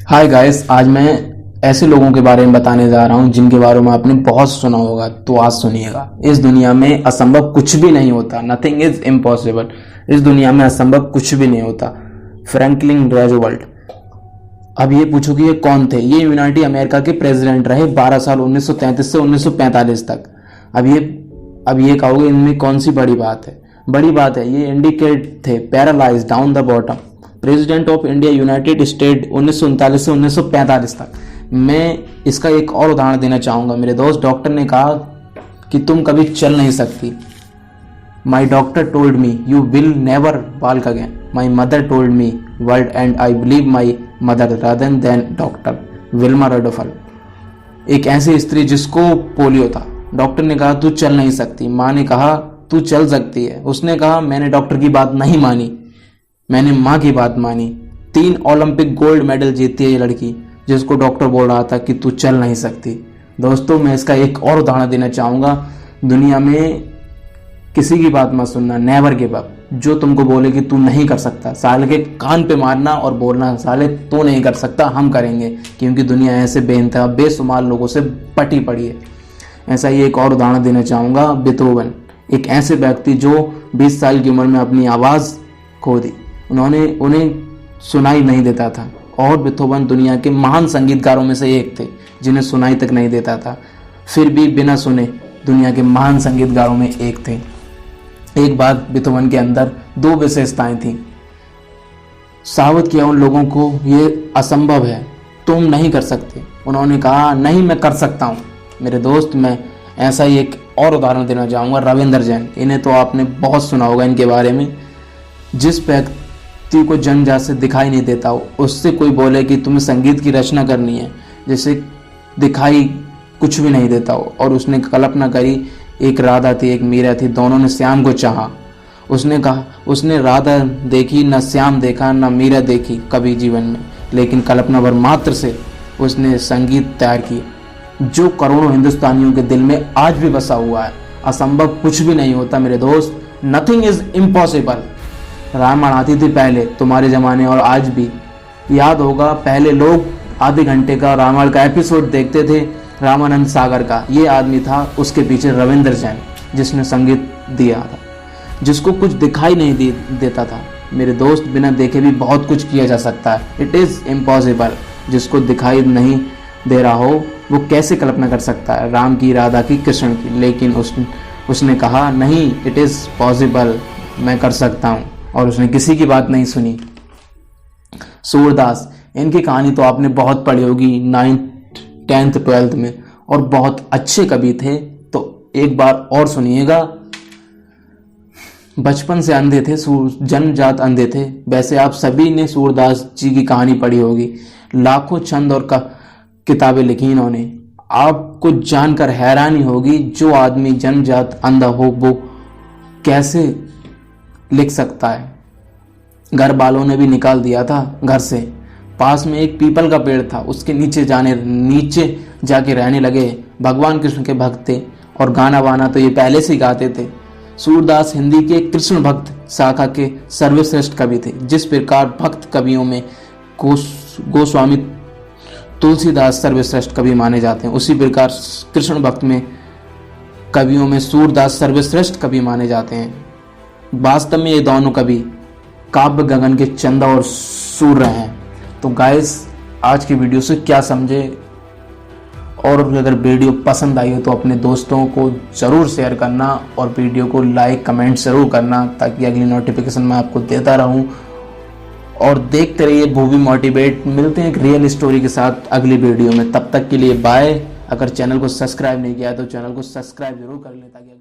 Hi guys, आज मैं ऐसे लोगों के बारे में बताने जा रहा हूं जिनके बारे में आपने बहुत सुना होगा। तो आज सुनिएगा। इस दुनिया में असंभव कुछ भी नहीं होता। Nothing is impossible. इस दुनिया में असंभव कुछ भी नहीं होता। Franklin Roosevelt. अब ये पूछो कि ये कौन थे? ये यूनाइटेड अमेरिका के प्रेसिडेंट रहे 12 साल 1933 से 1945 तक। अब ये कहोगे इनमें कौन सी बड़ी बात है? बड़ी बात है, ये इंडिकेट थे, paralyse down the bottom, president of India United state 1939 से 1945 तक। मैं इसका एक और उदाहरण देना चाहूँगा। मेरे दोस्त डॉक्टर ने कहा कि तुम कभी चल नहीं सकती। My doctor told me you will never walk again. My mother told me world and I believe my mother rather than doctor Wilma Rudolph. एक ऐसी स्त्री जिसको पोलियो था। डॉक्टर ने कहा तू चल नहीं सकती। माँ ने कहा तू चल सकती है। उसने कहा मैंने डॉक्टर की बात नहीं मानी, मैंने माँ की बात मानी। 3 ओलंपिक गोल्ड मेडल जीती है ये लड़की, जिसको डॉक्टर बोल रहा था कि तू चल नहीं सकती। दोस्तों, मैं इसका एक और उदाहरण देना चाहूँगा। दुनिया में किसी की बात मत सुनना, नेवर गिव अप। जो तुमको बोले कि तू नहीं कर सकता, साले के कान पे मारना और बोलना साले तू नहीं कर सकता, हम करेंगे। क्योंकि दुनिया ऐसे बेइंतहा बेशुमार लोगों से पटी पड़ी है। ऐसा ही एक और उदाहरण देना चाहूँगा। बीथोवन, एक ऐसे व्यक्ति जो 20 साल की उम्र में अपनी आवाज़ खो दी। उन्हें सुनाई नहीं देता था। और बीथोवन दुनिया के महान संगीतकारों में से एक थे जिन्हें सुनाई तक नहीं देता था, फिर भी बिना सुने दुनिया के महान संगीतकारों में एक थे। एक बार बीथोवन के अंदर 2 विशेषताएं थीं। साबित किया उन लोगों को ये असंभव है, तुम नहीं कर सकते। उन्होंने कहा नहीं, मैं कर सकता हूँ। मेरे दोस्त, मैं ऐसा ही एक और उदाहरण देना चाहूँगा। रविंद्र जैन, इन्हें तो आपने बहुत सुना होगा इनके बारे में। जिस व्यक्ति को जन्मजात से दिखाई नहीं देता हो, उससे कोई बोले कि तुम्हें संगीत की रचना करनी है, जैसे दिखाई कुछ भी नहीं देता हो, और उसने कल्पना करी। एक राधा थी, एक मीरा थी, दोनों ने श्याम को चाहा। उसने कहा उसने राधा देखी, न श्याम देखा, न मीरा देखी कभी जीवन में, लेकिन कल्पना भर मात्र से उसने संगीत तैयार किया जो करोड़ों हिंदुस्तानियों के दिल में आज भी बसा हुआ है। असंभव कुछ भी नहीं होता मेरे दोस्त। Nothing is impossible. रामायण आती थी पहले तुम्हारे ज़माने और आज भी। याद होगा, पहले लोग आधे घंटे का रामायण का एपिसोड देखते थे। रामानंद सागर का ये आदमी था, उसके पीछे रविंद्र जैन, जिसने संगीत दिया था, जिसको कुछ दिखाई नहीं देता था। मेरे दोस्त, बिना देखे भी बहुत कुछ किया जा सकता है। It is impossible. जिसको दिखाई नहीं दे रहा हो वो कैसे कल्पना कर सकता है राम की, राधा की, कृष्ण की? लेकिन उसने कहा नहीं, इट इज़ पॉसिबल, मैं कर सकता हूँ। और उसने किसी की बात नहीं सुनी। सूरदास, इनकी कहानी तो आपने बहुत पढ़ी होगी 9th, 10th, 12th में, और बहुत अच्छे कवि थे। तो एक बार और सुनिएगा। बचपन से अंधे थे, जन्मजात अंधे थे। वैसे आप सभी ने सूरदास जी की कहानी पढ़ी होगी। लाखों छंद और किताबें लिखी इन्होंने। आपको जानकर हैरानी होगी, जो आदमी जन्मजात अंधा हो वो कैसे लिख सकता है। घर वालों ने भी निकाल दिया था घर से। पास में एक पीपल का पेड़ था, उसके नीचे जाके रहने लगे। भगवान कृष्ण के भक्त थे और गाना वाना तो ये पहले से ही गाते थे। सूरदास हिंदी के कृष्ण भक्त शाखा के सर्वश्रेष्ठ कवि थे। जिस प्रकार भक्त कवियों में गोस्वामी तुलसीदास सर्वश्रेष्ठ कवि माने जाते हैं, उसी प्रकार कृष्ण भक्त में कवियों में सूरदास सर्वश्रेष्ठ कवि माने जाते हैं। वास्तव में ये दोनों कवि काव्य गगन के चंदा और सूर्य हैं। तो गाइस, आज की वीडियो से क्या समझे? और अगर वीडियो पसंद आई हो तो अपने दोस्तों को ज़रूर शेयर करना और वीडियो को लाइक कमेंट ज़रूर करना, ताकि अगली नोटिफिकेशन मैं आपको देता रहूं। और देखते रहिए भूवी मोटिवेट। मिलते हैं एक रियल स्टोरी के साथ अगली वीडियो में। तब तक के लिए बाय। अगर चैनल को सब्सक्राइब नहीं किया तो चैनल को सब्सक्राइब जरूर कर लें ताकि